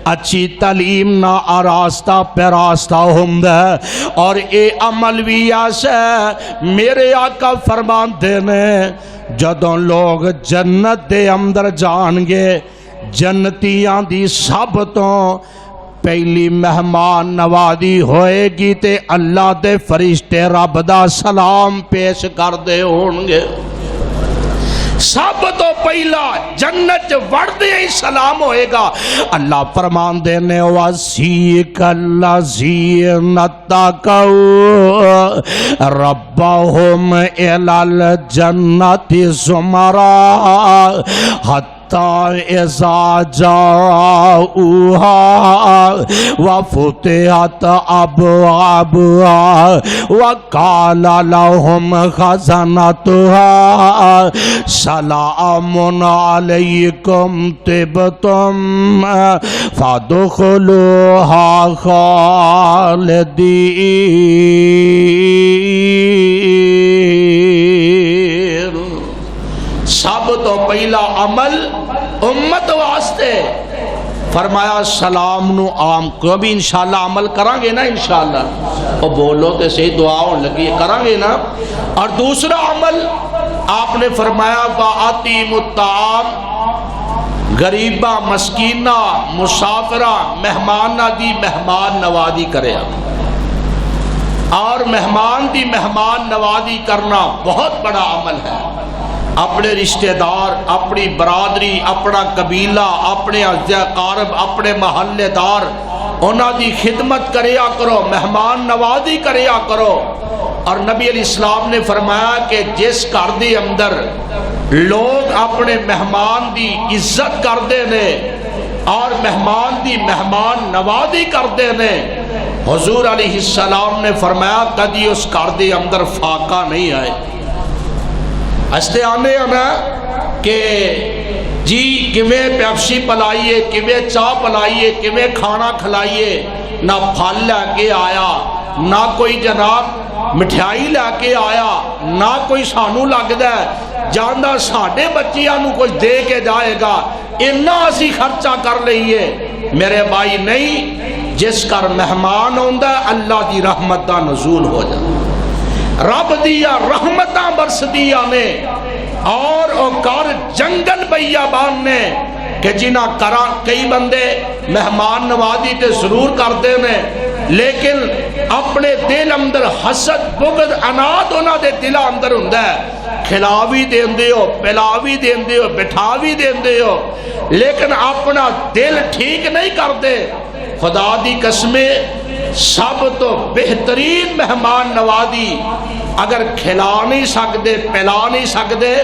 اچھی تعلیم نہ آراستہ پیراستہ ہوندہ اور اے عمل بھی ایسا میرے آقا فرمان دینے جدوں لوگ جنت دے اندر جان گے جنتیاں دی سب تو پہلی مہمان نوازی ہوئے گی تے اللہ دے فرشتے رب دا سلام پیش کر دے ہونگے سب تو پہلا جنت وڑ دے ہی سلام ہوئے گا اللہ فرمان دینے وَسِيقَ الَّذِينَ اتَّقَوْا رَبَّهُمْ إِلَى الْجَنَّةِ زُمَرًا حَتَّى إِذَا جَاءُوهَا وَفُتِحَتْ أَبْوَابُهَا وَقَالَ لَهُمْ خَزَنَتُهَا سلام علیکم طبتم فادخلوها خالدین سب تو پہلا عمل امت واسطے فرمایا سلام نو عام کو بھی انشاءاللہ عمل کرانگے نا انشاءاللہ اور بولو تے صحیح دعا ہون لگی کرانگے نا اور دوسرا عمل آپ نے فرمایا وَآتِيمُ الطَّعَامِ غریبہ مسکینہ مسافرہ مہمانہ دی مہمان نوازی کرے اور مہمان دی مہمان نوازی کرنا بہت بڑا عمل ہے اپنے رشتہ دار اپنی برادری اپنا قبیلہ اپنے اقارب اپنے محلے دار انہاں دی خدمت کریا کرو مہمان نوازی کریا کرو اور نبی علیہ السلام نے فرمایا کہ جس گھر دے اندر لوگ اپنے مہمان دی عزت کردے نے اور مہمان دی مہمان نوازی کردے نے حضور علیہ السلام نے فرمایا کدی اس گھر دے اندر فاقہ نہیں آئے ہستے آنے نا کہ جی کمیں پیپسی پلائیے کمیں چاہ پلائیے کمیں کھانا کھلائیے نہ پھل لے کے آیا نہ کوئی جناب مٹھائی لے کے آیا نہ کوئی سانو لگدا ہے جاندہ ساڑھے بچیاں نو کچھ دے کے جائے گا انہا اسی خرچہ کر لئیے میرے بھائی نہیں جس کر مہمان ہوندہ ہے اللہ دی رحمت دا نزول ہو جائے رب دیا رحمتاں برس دیا نے اور اوکار جنگل بیابان نے کہ جنہ کئی بندے مہمان نوازی تے ضرور کرتے ہیں لیکن اپنے دل اندر حسد بغض اناد ہونا دے دل اندر ہوندہ ہے کھلاوی دین دے ہو پلاوی دین دے ہو بٹھاوی دین دے ہو لیکن اپنا دل ٹھیک نہیں کرتے خدا دی قسمیں سب تو بہترین مہمان نوازی اگر کھلا نہیں سکتے پلا نہیں سکتے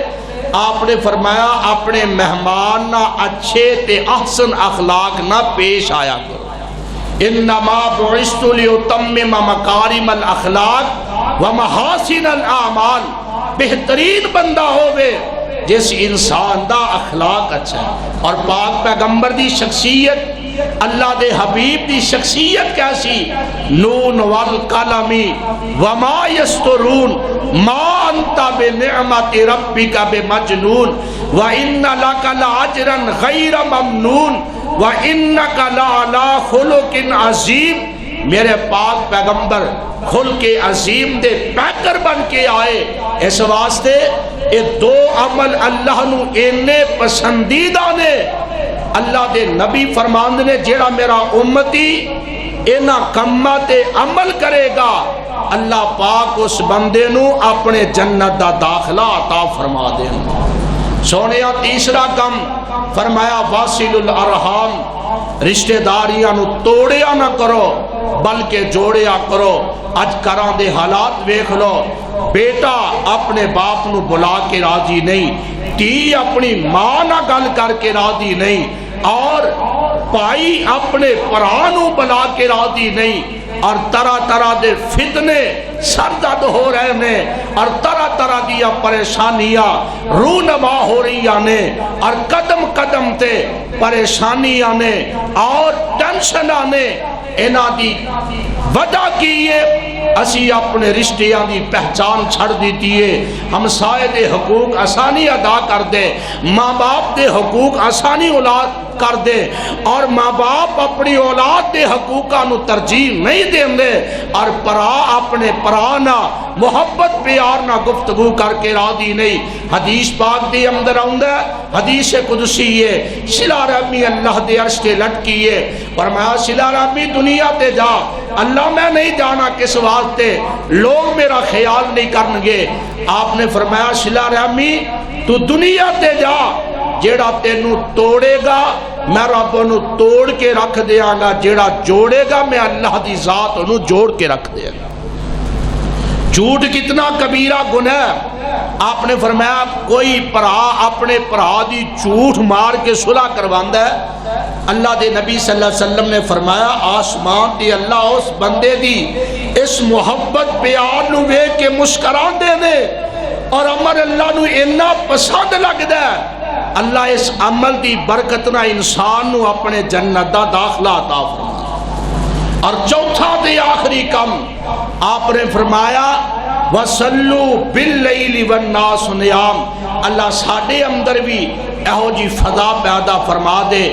آپ نے فرمایا اپنے مہمان نہ اچھے تے احسن اخلاق نہ پیش آیا کرو انما بعثت لیتمم مکارم الاخلاق و محاسن الاعمال، بہترین بندہ ہوئے جس انسان دا اخلاق اچھا ہے۔ اور پاک پیغمبر دی شخصیت، اللہ دے حبیب دی شخصیت کیسی؟ نون والقلم وما یسطرون ما انت بنعمت ربک بمجنون وان لک لاجرا غیر ممنون وانک لعلی خلق عظیم۔ میرے پاک پیغمبر خلق عظیم دے پیکر بن کے آئے، اس واسطے یہ دو عمل اللہ نو اینے پسندیدہ نے۔ اللہ دے نبی فرماندے نے جیڑا میرا امتی اینا کمہ تے عمل کرے گا، اللہ پاک اس بندے نو اپنے جنت دا داخلہ عطا فرما دے۔ سونیا تیسرا کم فرمایا واصل الارحام، رشتہ داریاں نو توڑیا نہ کرو بلکہ جوڑیا کرو۔ اج کراں دے حالات ویکھ لو، بیٹا اپنے باپ نو بلا کے راضی نہیں، تی اپنی ماں نہ گل کر کے راضی نہیں، اور بھائی اپنے پرا نو بلا کے راضی نہیں، اور طرح طرح دے فتنے سرزد ہو رہے ہیں، اور طرح طرح دیا پریشانیاں رونما ہو رہی نے، اور قدم قدم تے پریشانیاں نے اور ٹینشناں نے۔ انہاں دی وجہ کی ہے اسی اپنے رشتیاں دی پہچان چھڑ دیتی ہے۔ ہمسائے دے حقوق آسانی ادا کر دے، ماں باپ دے حقوق آسانی اولاد کر دے، اور ماں باپ اپنی اولاد دے حقوقاں نو ترجیح نہیں دیں دے، اور پرا اپنے پرانا محبت پیار نہ گفتگو کر کے راضی نہیں۔ حدیث پاک دے اندر آندا ہے، حدیث قدسی ہے، صلہ رحمی اللہ دے عرش تے لٹکی ہے، فرمایا صلہ رحمی دنیا تے جا، اللہ میں نہیں جانا کس واسطے، لوگ میرا خیال نہیں کرنگے۔ آپ نے فرمایا صلہ رحمی تو دنیا تے جا، جیڑا تینو توڑے گا میں رب انو توڑ کے رکھ دیا گا، جیڑا جوڑے گا میں اللہ دی ذات انو جوڑ کے رکھ دیا گا۔ جھوٹ کتنا کبیرہ گناہ۔ آپ نے فرمایا کوئی پرا اپنے پرا دی جھوٹ مار کے صلح کرواندہ ہے، اللہ دے نبی صلی اللہ علیہ وسلم نے فرمایا آسمان دی اللہ اس بندے دی اس محبت پیار نو وے کے مسکران دے دے، اور عمر اللہ نو اتنا پسند لگ دے، اللہ اس عمل دی برکت نہ انسان نو اپنے جنت دا داخلہ عطا فرمائے۔ اور چوتھا دے آخری کم آپ نے فرمایا وَصَلُّوا بِاللَّيْلِ وَالنَّاسُ نِيَامٌ، اللہ ساڑھے اندر بھی اہو جی فضا پیدا فرما دے۔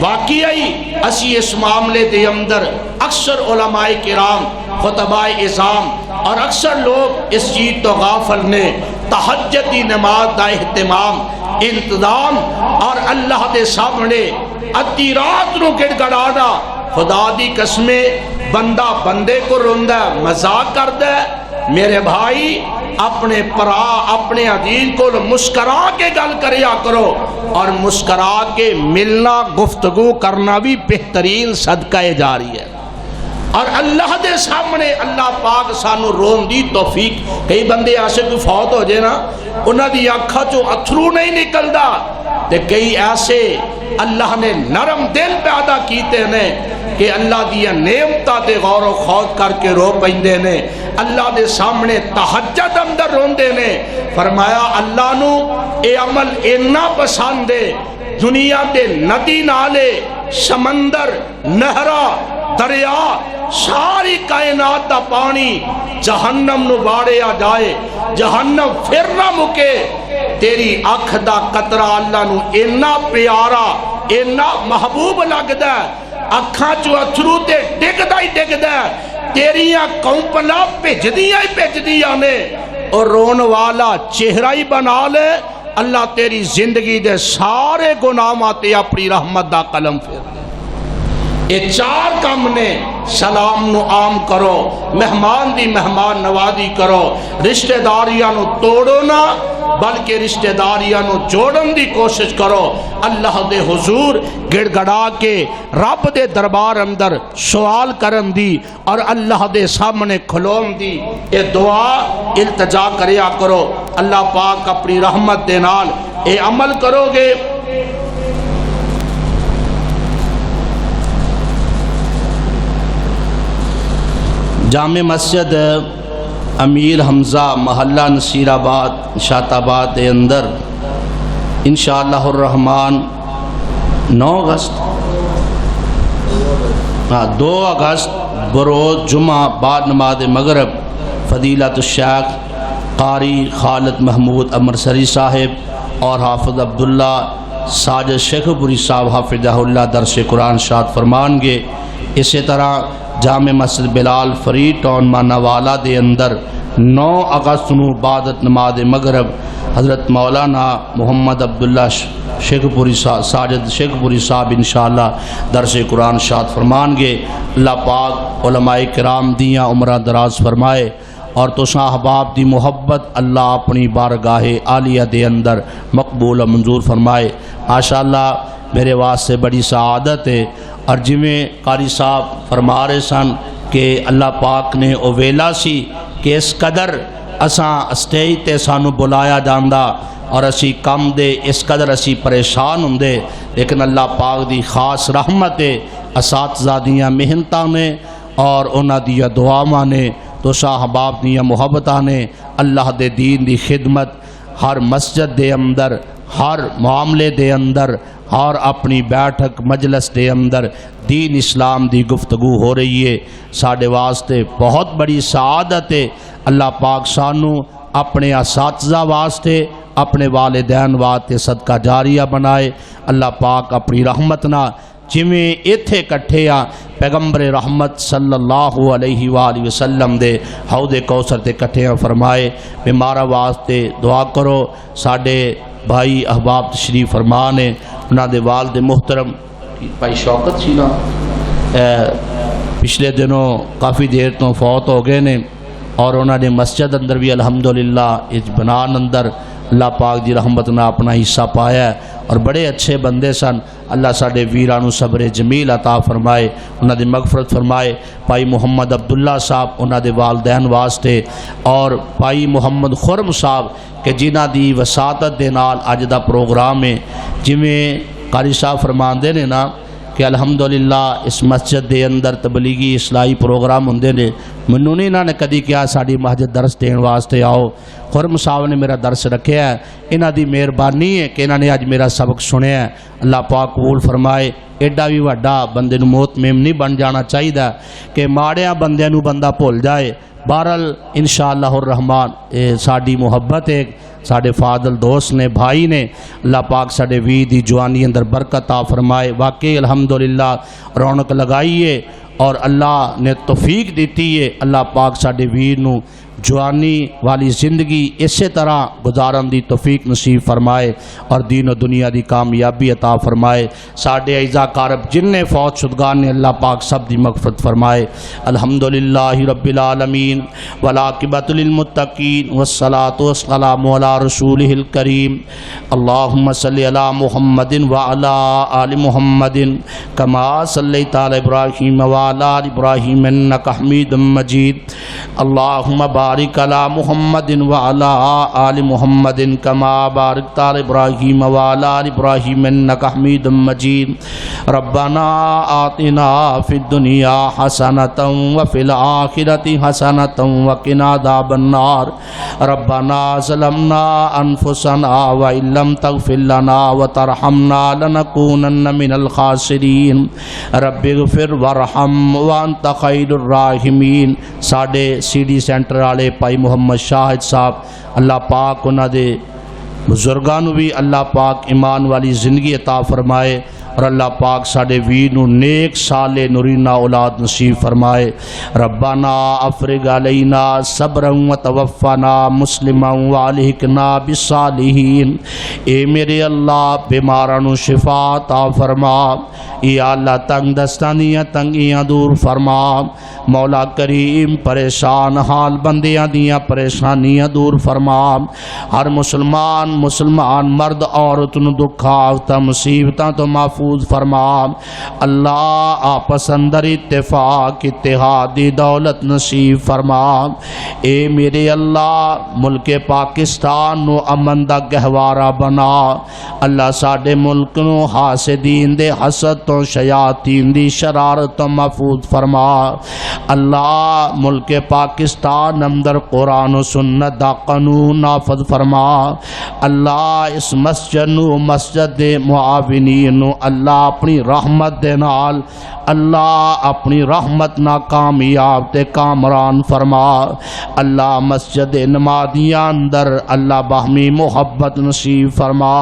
واقعی اسی اس معاملے دے اندر اکثر علماء کرام، خطباء اعظام اور اکثر لوگ اس چیز تو غافل نے، تہجدی نماز دا اہتمام، انتظام، اور اللہ دے سامنے ادھی رات نو گڑ گڑانا۔ خدا دی قسمیں بندہ بندے کو روندہ مذاق کردہ، میرے بھائی اپنے پرا اپنے عزیز کو مسکرا کے گل کریا کرو، اور مسکرا کے ملنا گفتگو کرنا بھی بہترین صدقہ جاری ہے۔ اور اللہ دے سامنے اللہ پاک سانو رون دی توفیق۔ کئی بندے ایسے کوئی فوت ہو جائے نا، انہاں دی آنکھاں چوں اتھرو نہیں نکلدا، تے کئی ایسے اللہ نے نرم دل پیدا کیتے نے کہ اللہ دیا نعمتاں تے غور و خوض کر کے رو پیندے نے، اللہ دے سامنے تہجد اندر روندے نے۔ فرمایا اللہ نو اے عمل اتنا پسند ہے، دنیا دے ندی نالے سمندر نہرا دریا ساری کائنات دا پانی جہنم نو باڑے آ جائے، جہنم پھر نہ مکے، تیری اکھ دا قطرہ اللہ نو اتنا پیارا اتنا محبوب لگدا ہے، اکھاں چو اتھرو تے ڈگدا ہی ڈگدا ہے، تیریاں کونپلا بھجدیاں ہی بھجدیاں نے، اور رون والا چہرہ ہی بنا لے، اللہ تیری زندگی دے سارے گناہاں تے اپنی رحمت دا قلم پھیر دے۔ یہ چار کام نے، سلام نو عام کرو، مہمان دی مہمان نوازی کرو، رشتہ داریاں نو توڑو نہ بلکہ رشتہ داریاں نو جوڑن دی کوشش کرو، اللہ دے حضور گڑ گڑا کے رب دے دربار اندر سوال کرن دی اور اللہ دے سامنے کھلون دی اے دعا التجا کریا کرو۔ اللہ پاک اپنی رحمت دے نال اے عمل کرو گے، جامع مسجد امیر حمزہ محلہ نصیر آباد شاط آباد کے اندر انشاءاللہ الرحمن 9 اگست 2 اگست بروز جمعہ بعد نماز مغرب فضیلت الشیخ قاری خالد محمود امرسری صاحب اور حافظ عبداللہ ساجد شیخ پوری صاحب حافظہ اللہ درس قرآن شاد فرمان گے۔ اسی طرح جامع مسجد بلال فرید ٹاؤن ماناوالا دے اندر 9 اگست نو بعد نماز مغرب حضرت مولانا محمد عبداللہ شیخ پوری ساجد شیخ پوری صاحب انشاءاللہ درس قرآن شاد فرمان گے۔ اللہ پاک علماء کرام دیاں عمرہ دراز فرمائے اور تو احباب دی محبت اللہ اپنی بارگاہ عالیہ دے اندر مقبول و منظور فرمائے۔ ماشاءاللہ میرے واسطے بڑی سعادت ہے، اور جویں قاری صاحب فرما رہے سن کہ اللہ پاک نے او ویلا سی کہ اس قدر اساں اسٹیج تے سانو بلایا جاندا اور اسی کم دے اس قدر اسی پریشان ہوندے، لیکن اللہ پاک دی خاص رحمت ہے اساتذہ دیاں محنتاں نے اور انہاں دیاں دعاواں نے تو صاحباب دیاں محبتاں نے اللہ دے دین دی خدمت ہر مسجد دے اندر ہر معاملے دے اندر اور اپنی بیٹھک مجلس دے اندر دین اسلام دی گفتگو ہو رہی ہے۔ ساڈے واسطے بہت بڑی سعادت ہے۔ اللہ پاک سانو اپنے اساتذہ واسطے اپنے والدین واسطے صدقہ جاریہ بنائے۔ اللہ پاک اپنی رحمت نہ جویں ایتھے کٹھے آ پیغمبر رحمت صلی اللہ علیہ وآلہ وسلم دے حوض کوثر تے کٹھے فرمائے۔ بیمارہ واسطے دعا کرو۔ ساڈے بھائی احباب تشریف فرمان ہے، انہاں دے والد محترم بھائی شوکت سی نا پچھلے دنوں کافی دیر تو فوت ہو گئے نے، اور انہاں نے مسجد اندر بھی الحمدللہ اس بنان اندر اللہ پاک دی رحمت نہ اپنا حصہ پایا ہے، اور بڑے اچھے بندے سن۔ اللہ ساڈے ویرانو صبر جمیل عطا فرمائے، انہاں دی مغفرت فرمائے۔ بھائی محمد عبداللہ صاحب انہاں دے والدین واسطے، اور بھائی محمد خرم صاحب کہ جنہاں دی وساطت دے نال اج دا پروگرام ہے، جویں قاری صاحب فرماندے نے نا کہ الحمدللہ اس مسجد دے اندر تبلیغی اصلاحی پروگرام ہوندے نے، منوں نہیں انہاں نے کدی کہا ساڈی مسجد درس دین واسطے آؤ۔ خرم صاحب نے میرا درس رکھیا ہے، انہاں دی مہربانی ہے کہ انہاں نے اج میرا سبق سنیا ہے۔ اللہ پاک قبول فرمائے۔ ایڈا بھی وڈا بندے نو مطمئن نہیں بن جانا چاہیے کہ ماڑیاں بندیاں نو بندہ بھول جائے۔ بہرحال انشاءاللہ الرحمن ساڈی محبت ہے، ساڈے فاضل دوست نے، بھائی نے، اللہ پاک ساڈے وی دی جوانی اندر برکت عطا فرمائے۔ واقعی الحمدللہ رونق لگائی ہے اور اللہ نے توفیق دیتی ہے۔ اللہ پاک ساڈے ویر نو جوانی والی زندگی اسی طرح گزارن دی توفیق نصیب فرمائے اور دین و دنیا دی کامیابی عطا فرمائے۔ ساڈے اعزا کارب جن نے فوت شدگان نے اللہ پاک سب دی مغفرت فرمائے۔ الحمدللہ رب العالمین والعاقبۃ للمتقین والصلاۃ والسلام علی رسولہ الکریم۔ اللہم صلی علی محمد وعلی آل محمد کما صلیت علی ابراہیم وعلی آل ابراہیم انک حمید مجید۔ اللہم بارک علی محمد وعلی آل محمد کما بارکت علی ابراہیم وعلی آل ابراہیم انک حمید مجید۔ ربنا آتنا فی الدنیا حسنۃ وفی الآخرۃ حسنۃ وقنا عذاب النار۔ ربنا ظلمنا انفسنا وان لم تغفر لنا وترحمنا لنکونن من الخاسرین۔ رب اغفر وارحم وانت خیر الراحمین۔ ساڈے سی ڈی سینٹر والے بھائی محمد شاہد صاحب اللہ پاک انہاں دے بزرگاں نو بھی اللہ پاک ایمان والی زندگی عطا فرمائے اور اللہ پاک ساڈے ویر نو نیک صالح نورینہ اولاد نصیب فرمائے۔ ربنا افرغ علینا صبرا وتوفنا مسلما والحقنا بالصالحین۔ اے میرے اللہ بیماراں نو شفا عطا فرما، یا اللہ تنگ دستانیاں تنگیاں دور فرما۔ مولا کریم پریشان حال بندیاں دیاں پریشانیاں دور فرما۔ ہر مسلمان مرد عورت نو دکھ آفت مصیبتاں تو محفوظ محفوظ فرما۔ اللہ آپس اندر اتفاق اتحادی دولت نصیب فرما۔ اے میرے اللہ ملک پاکستان نو امن دا گہوارہ بنا۔ اللہ ساڈے ملک نو حاسدین دے حسد تو شیاطین دی شرارت تو محفوظ فرما۔ اللہ ملک پاکستان اندر قرآن و سنت دا قانون نافذ فرما۔ اللہ اس مسجد نو مسجد دے معاونین نو اللہ اپنی رحمت دے نال اللہ اپنی رحمت نا کامیاب تے کامران فرما۔ اللہ مسجد نمازیاں اندر اللہ باہمی محبت نصیب فرما۔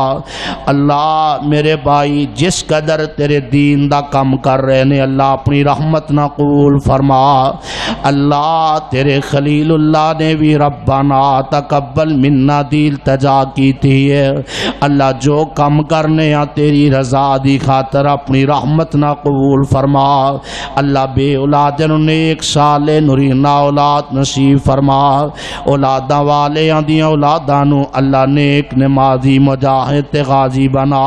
اللہ میرے بھائی جس قدر تیرے دین دا کم کر رہے نے اللہ اپنی رحمت نا قبول فرما۔ اللہ تیرے خلیل اللہ نے بھی ربنا تقبل منا دی التجا کی تھی ہے۔ اللہ جو کم کرنے ہیں تیری رضا دی خاطر اپنی رحمت نا قبول فرما۔ اللہ بے اولاد نیک صالح نورینہ اولاد نصیب فرما۔ اولاداں والے دیاں اولاداں نو اللہ نیک نمازی مجاہد تے غازی بنا۔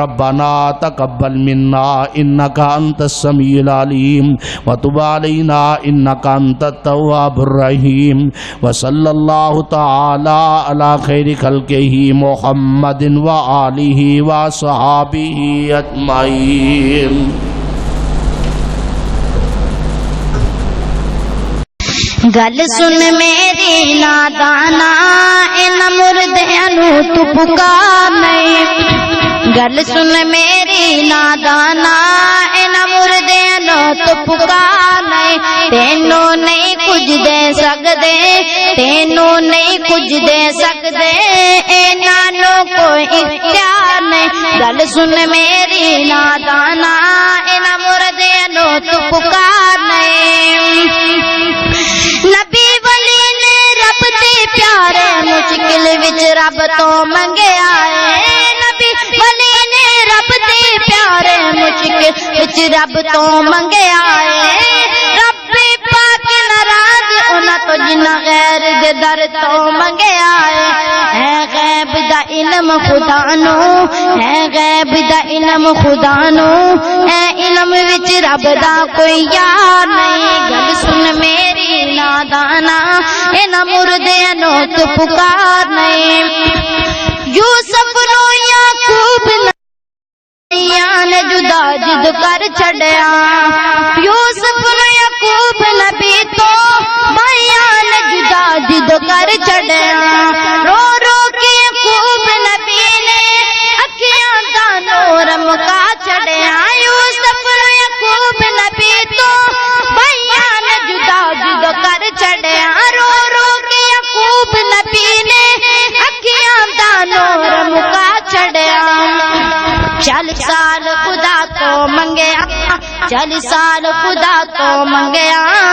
ربنا تقبل منا انک انت السمیع العلیم وتب علینا انک انت التواب الرحیم وصلی اللہ تعالی علی خیر خلقہ محمد وآلہ وصحابہ اجمعین۔ گل سن میری نادانا ان مردیاں نو تو پکار نہیں۔ گل سن میری نادانا ان مردیاں نو تو پکار نہیں۔ تینوں نہیں کچھ دے سکدے، تینوں نہیں کچھ دے سکدے، انہاں نو کوئی اختیار نہیں۔ گل سن میری نادانا ان مردیاں نو تو پکار نہیں۔ نبی ولی نے رب دے پیارے مشکل وچ رب تو منگیا ہے۔ نبی ولی نے رب دے پیارے مشکل وچ رب تو منگیا ہے۔ رب پاک ناراض انہاں تو جنہ غیر دے در تو منگیا ہے۔ غیب دا علم خدا نو، ہے غیب دا علم خدا نو، اے علم وچ رب دا کوئی یار نہیں۔ گل سن میری نادانا انہاں مردیاں نو تو پکار نہیں۔ یوسف نو یعقوب نے جدا جد کر چھڑیا، یوسف نو یعقوب نبی تو بھائیاں نے جدا جد کر چھڑیا۔ رو رو کے یعقوب نبی نے اکھیاں دا نور مکا چھڑیا۔ یوسف نو یعقوب نبی تو بھائیاں نے جدا جد کر چھڑیا۔ رو رو کے یعقوب نبی نے اکھیاں دا نور مکا چھڑیا۔ 40 سال خدا تو منگیا، 40 سال خدا تو منگیا۔